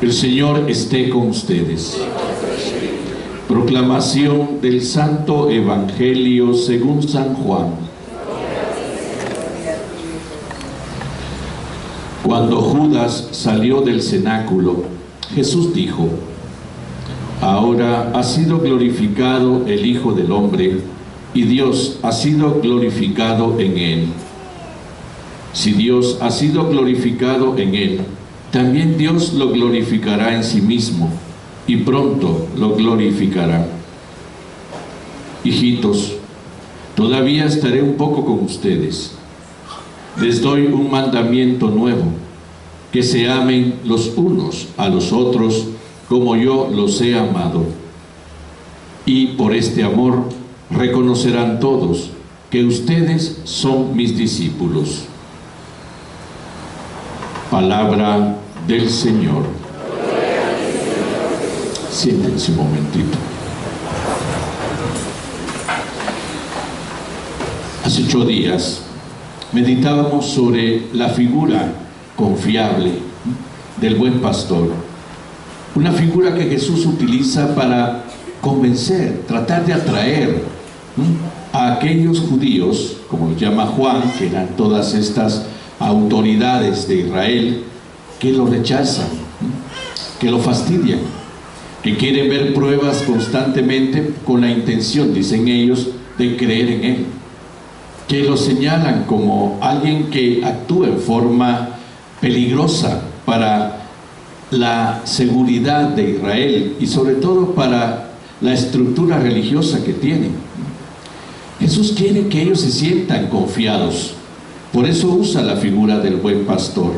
El Señor esté con ustedes. Proclamación del Santo Evangelio según San Juan. Cuando Judas salió del cenáculo, Jesús dijo: Ahora ha sido glorificado el Hijo del Hombre, y Dios ha sido glorificado en él. Si Dios ha sido glorificado en él, también Dios lo glorificará en sí mismo, y pronto lo glorificará. Hijitos, todavía estaré un poco con ustedes. Les doy un mandamiento nuevo: que se amen los unos a los otros como yo los he amado. Y por este amor reconocerán todos que ustedes son mis discípulos. Palabra del Señor. Siéntense un momentito. Hace 8 días meditábamos sobre la figura confiable del buen pastor. Una figura que Jesús utiliza para convencer, tratar de atraer a aquellos judíos, como los llama Juan, que eran todas estas autoridades de Israel, que lo rechazan, que lo fastidian, que quieren ver pruebas constantemente con la intención, dicen ellos, de creer en él, que lo señalan como alguien que actúa en forma peligrosa para la seguridad de Israel y sobre todo para la estructura religiosa que tienen. Jesús quiere que ellos se sientan confiados, por eso usa la figura del buen pastor,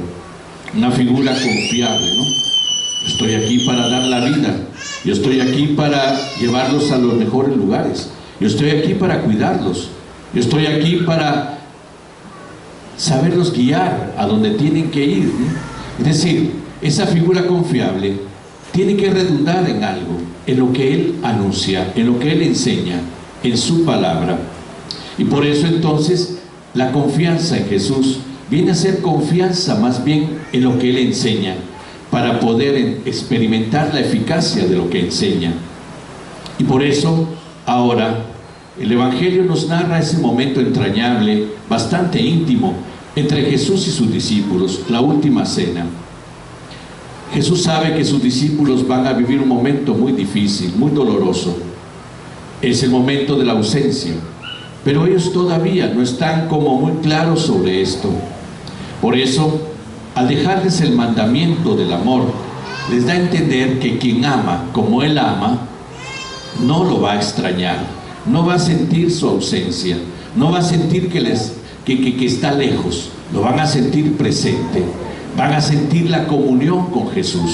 una figura confiable, ¿no? Yo estoy aquí para dar la vida, yo estoy aquí para llevarlos a los mejores lugares, yo estoy aquí para cuidarlos, yo estoy aquí para saberlos guiar a donde tienen que ir, ¿no? Es decir, esa figura confiable tiene que redundar en algo, en lo que Él anuncia, en lo que Él enseña, en su palabra. Y por eso entonces la confianza en Jesús viene a ser confianza más bien en lo que Él enseña, para poder experimentar la eficacia de lo que enseña. Y por eso ahora el Evangelio nos narra ese momento entrañable, bastante íntimo, entre Jesús y sus discípulos, la última cena. Jesús sabe que sus discípulos van a vivir un momento muy difícil, muy doloroso. Es el momento de la ausencia, pero ellos todavía no están como muy claros sobre esto. Por eso, al dejarles el mandamiento del amor, les da a entender que quien ama como Él ama, no lo va a extrañar, no va a sentir su ausencia, no va a sentir que está lejos, lo van a sentir presente, van a sentir la comunión con Jesús.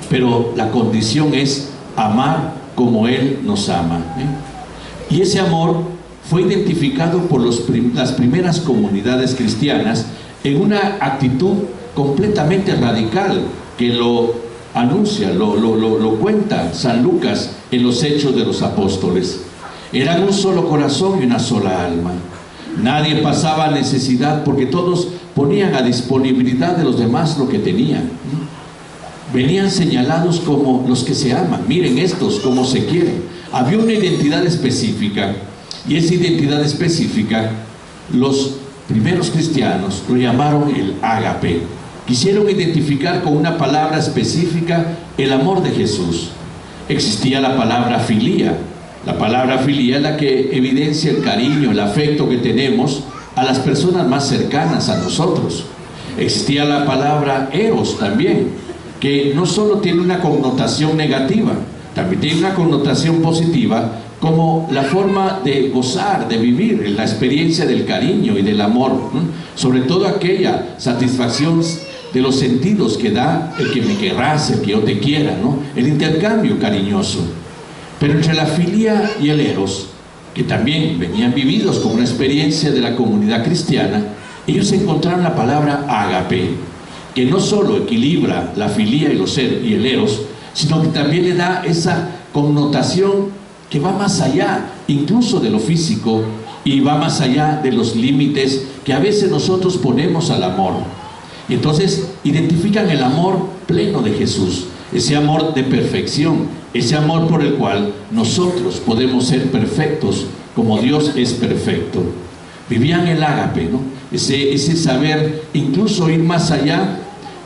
Pero la condición es amar como Él nos ama, ¿eh? Y ese amor fue identificado por las primeras comunidades cristianas en una actitud completamente radical, que lo anuncia, lo cuenta San Lucas en los Hechos de los Apóstoles. Eran un solo corazón y una sola alma. Nadie pasaba necesidad porque todos ponían a disponibilidad de los demás lo que tenían. Venían señalados como los que se aman. Miren estos cómo se quieren. Había una identidad específica, y esa identidad específica los primeros cristianos lo llamaron el ágape. Quisieron identificar con una palabra específica el amor de Jesús. Existía la palabra filía. La palabra filía es la que evidencia el cariño, el afecto que tenemos a las personas más cercanas a nosotros. Existía la palabra eros también, que no solo tiene una connotación negativa, también tiene una connotación positiva, como la forma de gozar, de vivir la experiencia del cariño y del amor, sobre todo aquella satisfacción de los sentidos que da el que me querrás, el que yo te quiera, ¿no? El intercambio cariñoso. Pero entre la filia y el eros, que también venían vividos como una experiencia de la comunidad cristiana, ellos encontraron la palabra ágape, que no solo equilibra la filia y el eros, sino que también le da esa connotación que va más allá incluso de lo físico y va más allá de los límites que a veces nosotros ponemos al amor. Y entonces identifican el amor pleno de Jesús, ese amor de perfección, ese amor por el cual nosotros podemos ser perfectos como Dios es perfecto. Vivían el ágape, ¿no? Ese saber incluso ir más allá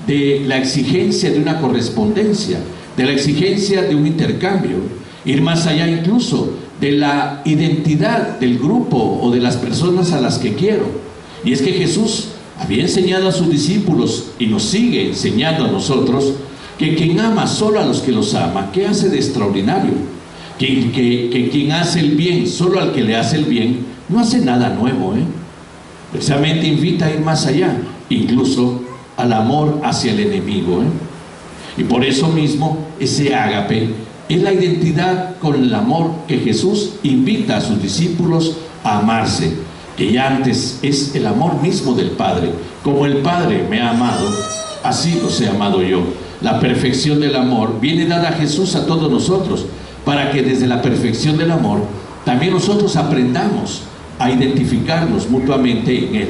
de la exigencia de una correspondencia, de la exigencia de un intercambio, ir más allá incluso de la identidad del grupo o de las personas a las que quiero. Y es que Jesús había enseñado a sus discípulos y nos sigue enseñando a nosotros que quien ama solo a los que los ama, ¿qué hace de extraordinario? Que quien hace el bien solo al que le hace el bien, no hace nada nuevo, precisamente invita a ir más allá, incluso al amor hacia el enemigo, Y por eso mismo ese ágape es la identidad con el amor que Jesús invita a sus discípulos a amarse, que ya antes es el amor mismo del Padre. Como el Padre me ha amado, así los he amado yo. La perfección del amor viene dada a Jesús a todos nosotros, para que desde la perfección del amor también nosotros aprendamos a identificarnos mutuamente en Él.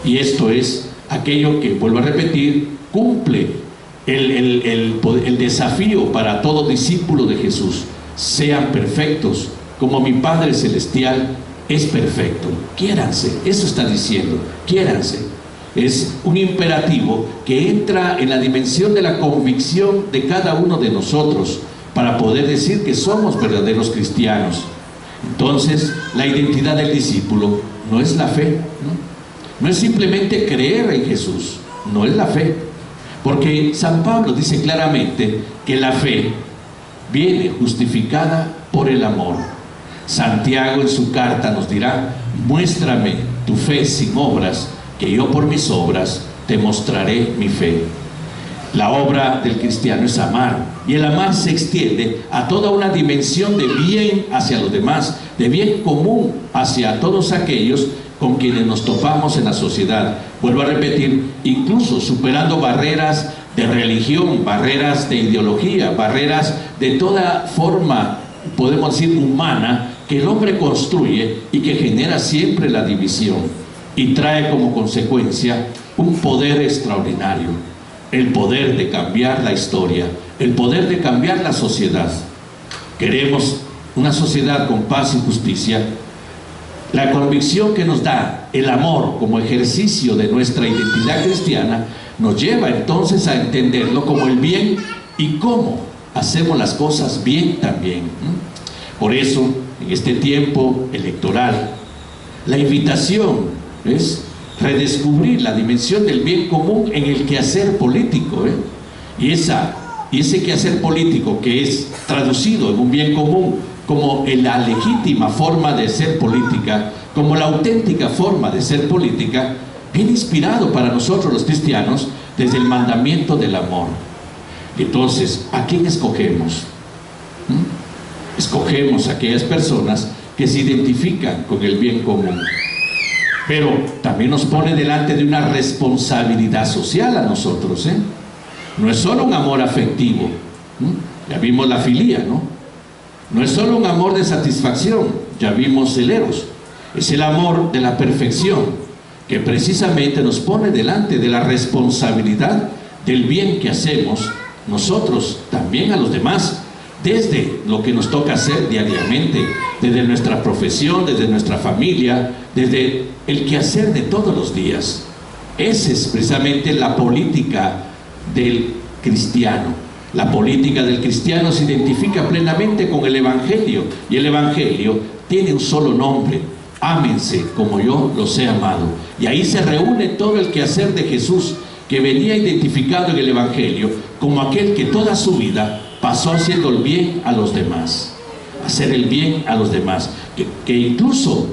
Y esto es aquello que, vuelvo a repetir, cumple el desafío para todo discípulo de Jesús: sean perfectos como mi Padre Celestial es perfecto. Quiéranse, eso está diciendo, quiéranse. Es un imperativo que entra en la dimensión de la convicción de cada uno de nosotros para poder decir que somos verdaderos cristianos. Entonces, la identidad del discípulo no es la fe, no es simplemente creer en Jesús, no es la fe. Porque San Pablo dice claramente que la fe viene justificada por el amor. Santiago en su carta nos dirá: muéstrame tu fe sin obras, que yo por mis obras te mostraré mi fe. La obra del cristiano es amar, y el amar se extiende a toda una dimensión de bien hacia los demás, de bien común hacia todos aquellos con quienes nos topamos en la sociedad. Vuelvo a repetir, incluso superando barreras de religión, barreras de ideología, barreras de toda forma, podemos decir, humana, que el hombre construye y que genera siempre la división y trae como consecuencia un poder extraordinario: el poder de cambiar la historia, el poder de cambiar la sociedad. Queremos una sociedad con paz y justicia. La convicción que nos da el amor como ejercicio de nuestra identidad cristiana nos lleva entonces a entenderlo como el bien y cómo hacemos las cosas bien también. Por eso, en este tiempo electoral, la invitación es redescubrir la dimensión del bien común en el quehacer político, y ese quehacer político, que es traducido en un bien común como la legítima forma de ser política, como la auténtica forma de ser política, viene inspirado para nosotros los cristianos desde el mandamiento del amor. Entonces, ¿a quién escogemos? Escogemos a aquellas personas que se identifican con el bien común. Pero también nos pone delante de una responsabilidad social a nosotros, No es solo un amor afectivo, ya vimos la filía, No es solo un amor de satisfacción, ya vimos el eros. Es el amor de la perfección, que precisamente nos pone delante de la responsabilidad del bien que hacemos nosotros también a los demás, desde lo que nos toca hacer diariamente, desde nuestra profesión, desde nuestra familia, desde el quehacer de todos los días. Esa es precisamente la política del cristiano. La política del cristiano se identifica plenamente con el Evangelio, y el Evangelio tiene un solo nombre: ámense como yo los he amado. Y ahí se reúne todo el quehacer de Jesús, que venía identificado en el Evangelio como aquel que toda su vida pasó haciendo el bien a los demás, hacer el bien a los demás, que incluso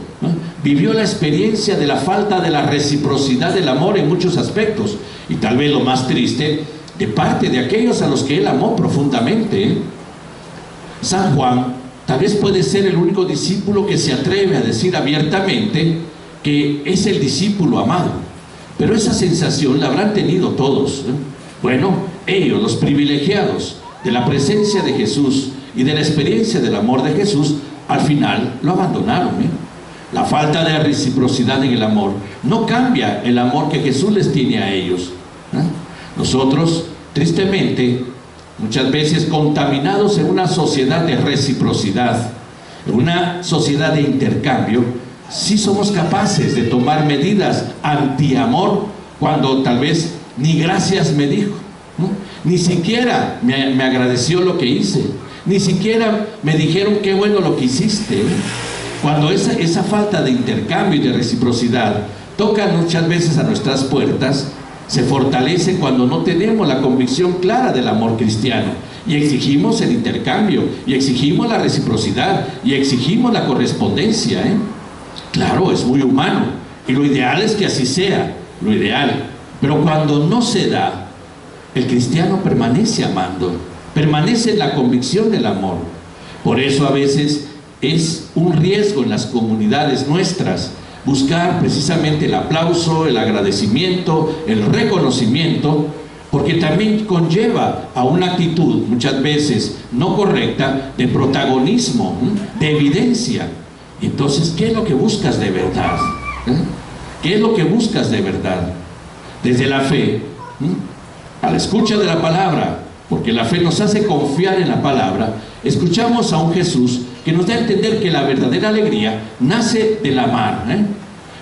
vivió la experiencia de la falta de la reciprocidad del amor en muchos aspectos, y tal vez lo más triste, de parte de aquellos a los que él amó profundamente. San Juan tal vez puede ser el único discípulo que se atreve a decir abiertamente que es el discípulo amado, pero esa sensación la habrán tenido todos, Bueno, ellos, los privilegiados de la presencia de Jesús y de la experiencia del amor de Jesús, al final lo abandonaron. La falta de reciprocidad en el amor no cambia el amor que Jesús les tiene a ellos. Nosotros, tristemente, muchas veces contaminados en una sociedad de reciprocidad, en una sociedad de intercambio, sí somos capaces de tomar medidas anti-amor cuando tal vez ni gracias me dijo, ¿no? Ni siquiera me agradeció lo que hice, ni siquiera me dijeron qué bueno lo que hiciste. Cuando esa falta de intercambio y de reciprocidad toca muchas veces a nuestras puertas, se fortalece cuando no tenemos la convicción clara del amor cristiano y exigimos el intercambio, y exigimos la reciprocidad, y exigimos la correspondencia, ¿eh? Claro, es muy humano, y lo ideal es que así sea, lo ideal. Pero cuando no se da, el cristiano permanece amando, permanece en la convicción del amor. Por eso a veces es un riesgo en las comunidades nuestras buscar precisamente el aplauso, el agradecimiento, el reconocimiento, porque también conlleva a una actitud muchas veces no correcta de protagonismo, de evidencia. Entonces, ¿qué es lo que buscas de verdad? ¿Qué es lo que buscas de verdad? Desde la fe, a la escucha de la palabra, porque la fe nos hace confiar en la palabra, escuchamos a un Jesús que nos da a entender que la verdadera alegría nace del amar,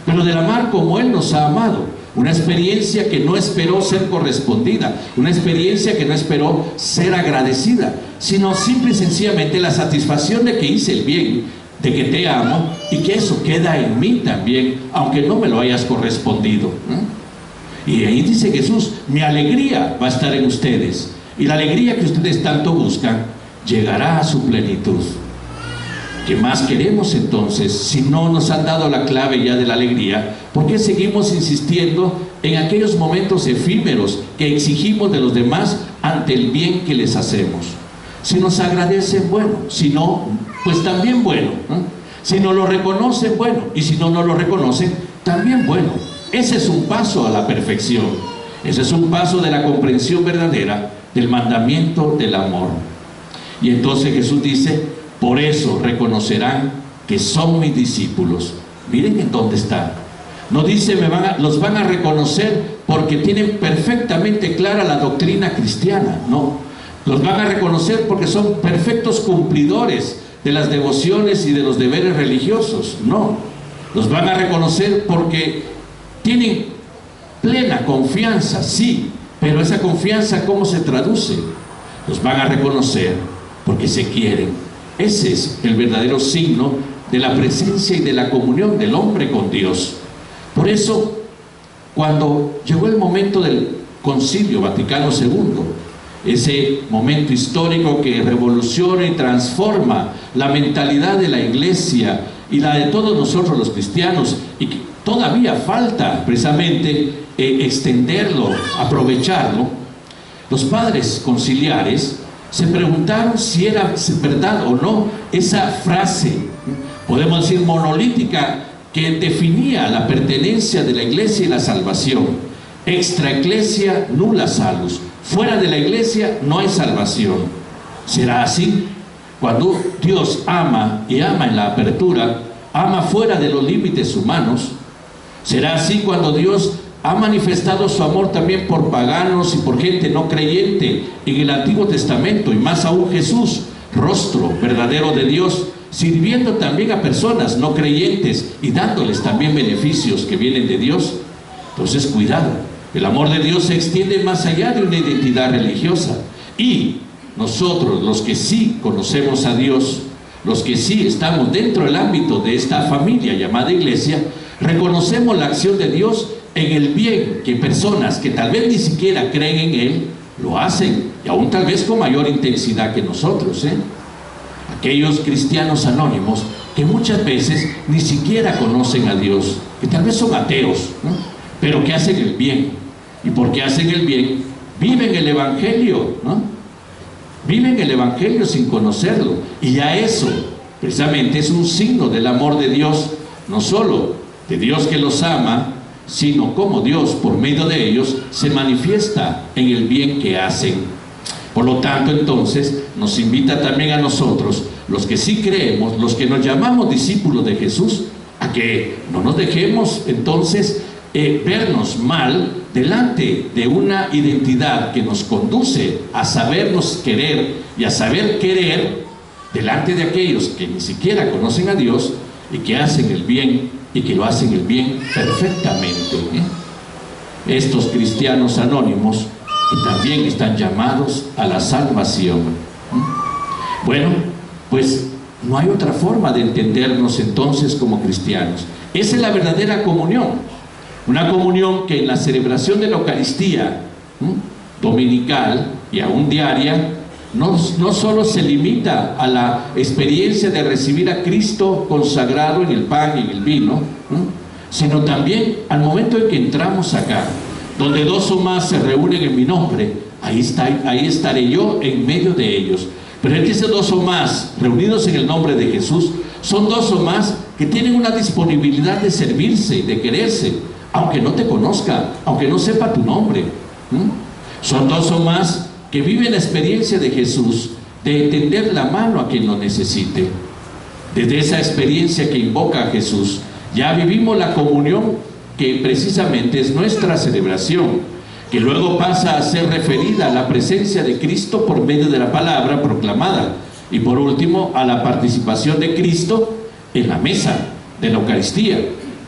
pero del amar como Él nos ha amado. Una experiencia que no esperó ser correspondida, una experiencia que no esperó ser agradecida, sino simple y sencillamente la satisfacción de que hice el bien, de que te amo y que eso queda en mí también, aunque no me lo hayas correspondido. Y ahí dice Jesús, mi alegría va a estar en ustedes, y la alegría que ustedes tanto buscan llegará a su plenitud. ¿Qué más queremos entonces si no nos han dado la clave ya de la alegría? ¿Por qué seguimos insistiendo en aquellos momentos efímeros que exigimos de los demás ante el bien que les hacemos? Si nos agradecen, bueno; si no, pues también bueno, ¿no? Si no lo reconocen, bueno; y si no lo reconocen, también bueno. Ese es un paso a la perfección. Ese es un paso de la comprensión verdadera del mandamiento del amor. Y entonces Jesús dice, por eso reconocerán que son mis discípulos. Miren en dónde está. No dice los van a reconocer porque tienen perfectamente clara la doctrina cristiana. No, los van a reconocer porque son perfectos cumplidores de las devociones y de los deberes religiosos. No, los van a reconocer porque tienen plena confianza, sí, pero esa confianza, ¿cómo se traduce? Los van a reconocer porque se quieren. Ese es el verdadero signo de la presencia y de la comunión del hombre con Dios. Por eso, cuando llegó el momento del Concilio Vaticano II, ese momento histórico que revoluciona y transforma la mentalidad de la Iglesia y la de todos nosotros los cristianos, y que todavía falta precisamente extenderlo, aprovecharlo, los padres conciliares se preguntaron si era verdad o no esa frase, podemos decir monolítica, que definía la pertenencia de la Iglesia y la salvación: extra ecclesia nulla salus. Fuera de la Iglesia no hay salvación. ¿Será así? Cuando Dios ama, y ama en la apertura, ama fuera de los límites humanos. ¿Será así cuando Dios ha manifestado su amor también por paganos y por gente no creyente en el Antiguo Testamento, y más aún Jesús, rostro verdadero de Dios, sirviendo también a personas no creyentes y dándoles también beneficios que vienen de Dios? Entonces, cuidado, el amor de Dios se extiende más allá de una identidad religiosa, y nosotros, los que sí conocemos a Dios, los que sí estamos dentro del ámbito de esta familia llamada Iglesia, reconocemos la acción de Dios en el bien que personas que tal vez ni siquiera creen en Él lo hacen, y aún tal vez con mayor intensidad que nosotros, Aquellos cristianos anónimos que muchas veces ni siquiera conocen a Dios, que tal vez son ateos, pero que hacen el bien, y porque hacen el bien viven el Evangelio, viven el Evangelio sin conocerlo, y ya eso precisamente es un signo del amor de Dios, no solo de Dios que los ama, sino como Dios por medio de ellos se manifiesta en el bien que hacen. Por lo tanto, entonces, nos invita también a nosotros, los que sí creemos, los que nos llamamos discípulos de Jesús, a que no nos dejemos entonces vernos mal delante de una identidad que nos conduce a sabernos querer y a saber querer delante de aquellos que ni siquiera conocen a Dios y que hacen el bien y que lo hacen el bien perfectamente. Estos cristianos anónimos que también están llamados a la salvación. Bueno, pues no hay otra forma de entendernos entonces como cristianos. Esa es la verdadera comunión. Una comunión que en la celebración de la Eucaristía dominical y aún diaria no solo se limita a la experiencia de recibir a Cristo consagrado en el pan y en el vino, sino también al momento en que entramos acá, donde dos o más se reúnen en mi nombre, ahí estaré yo en medio de ellos. Pero es que esos dos o más reunidos en el nombre de Jesús son dos o más que tienen una disponibilidad de servirse, de quererse, aunque no te conozca, aunque no sepa tu nombre. Son dos o más que viven la experiencia de Jesús, de tender la mano a quien lo necesite. Desde esa experiencia que invoca a Jesús, ya vivimos la comunión que precisamente es nuestra celebración, que luego pasa a ser referida a la presencia de Cristo por medio de la palabra proclamada, y por último a la participación de Cristo en la mesa de la Eucaristía.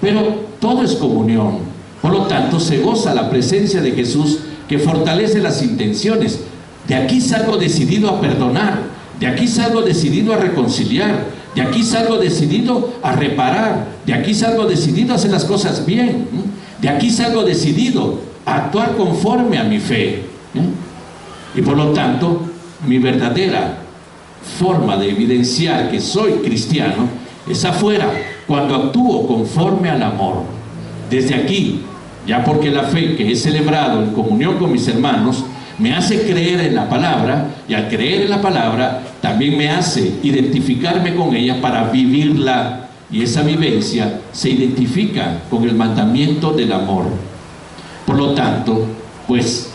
Pero todo es comunión, por lo tanto se goza la presencia de Jesús, que fortalece las intenciones. De aquí salgo decidido a perdonar, de aquí salgo decidido a reconciliar, de aquí salgo decidido a reparar, de aquí salgo decidido a hacer las cosas bien, de aquí salgo decidido a actuar conforme a mi fe. Y por lo tanto, mi verdadera forma de evidenciar que soy cristiano es afuera, cuando actúo conforme al amor. Desde aquí, ya porque la fe que he celebrado en comunión con mis hermanos me hace creer en la palabra, y al creer en la palabra también me hace identificarme con ella para vivirla, y esa vivencia se identifica con el mandamiento del amor. Por lo tanto, pues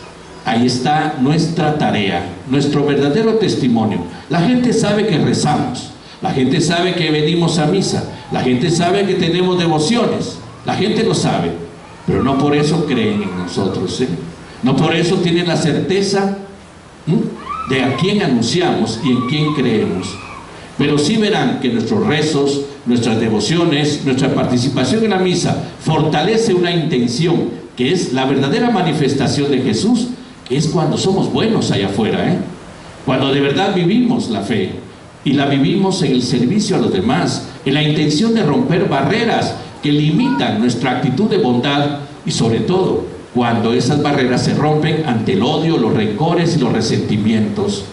ahí está nuestra tarea, nuestro verdadero testimonio. La gente sabe que rezamos, la gente sabe que venimos a misa, la gente sabe que tenemos devociones, la gente lo sabe, pero no por eso creen en nosotros, no por eso tienen la certeza de a quién anunciamos y en quién creemos. Pero sí verán que nuestros rezos, nuestras devociones, nuestra participación en la misa fortalece una intención que es la verdadera manifestación de Jesús, que es cuando somos buenos allá afuera, cuando de verdad vivimos la fe y la vivimos en el servicio a los demás, en la intención de romper barreras que limitan nuestra actitud de bondad, y sobre todo cuando esas barreras se rompen ante el odio, los rencores y los resentimientos.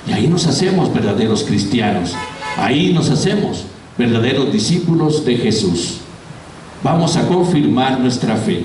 Y ahí nos hacemos verdaderos cristianos, ahí nos hacemos verdaderos discípulos de Jesús. Vamos a confirmar nuestra fe.